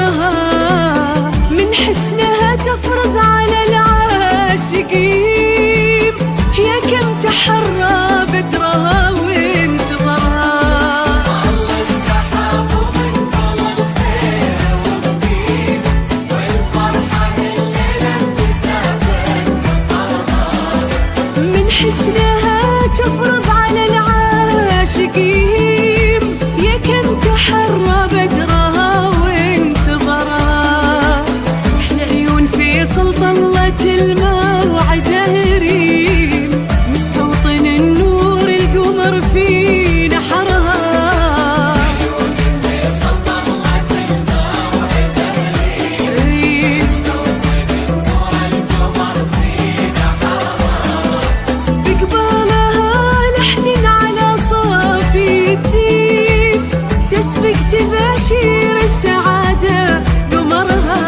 قمرها، من حسنها تفرض على العاشقين، يا كم تحرى بدرها وانتظرها. والله السحاب من طول الخير والطيب، والفرحة الليلة ابتسامة مطرها، من حسنها تفرض على العاشقين، يا كم تحرى بدرها وانتظرها. احنا عيون في سلطنة الموعد هريم، مستوطن النور القمر في نحرها. عيون في سلطنة الموعد هريم، مستوطن النور القمر في نحرها، بقبالها لحن على صافي الدين، تسبق تباشير السعادة قمرها.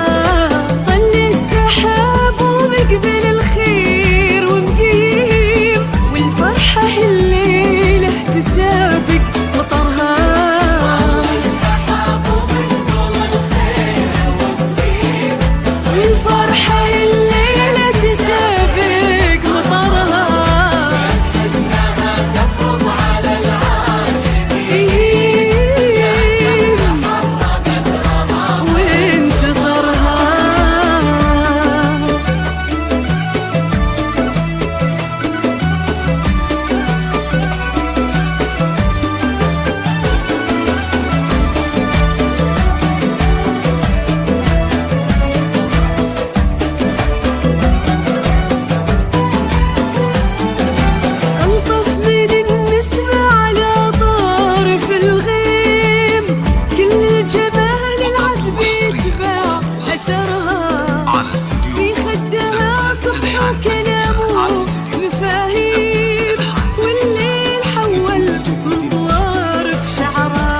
طل السحاب ومقبل الخير ومقيم، والفرحة الليلة تسابق مطرها. السحاب من طول الخير والطيب، والفرحة الليلة تسابق مطرها. حسنها تفرض على العاشقين، حرى بدرها وانتظرها. ألطف من النسمة على طارف الغيم، كل الجمال العذب يتبع أثرها. في خدها صبح وكلام ومفاهيم، والليل حول انوار في شعرها.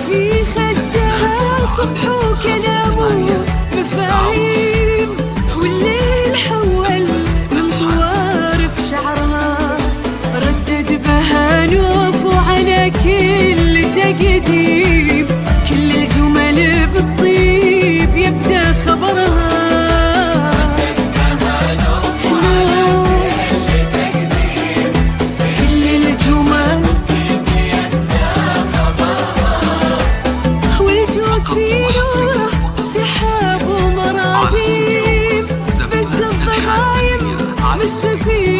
في خدها صبح وكلام ومفاهيم، والليل حول من طوار في شعرها. ردد بها نوف على كل تقديم، كل الجمل بالطيب يبدأ خبرها. كل الجمل والجود في نوره سحاب ومراهيم، بنت الضغايم مستفيد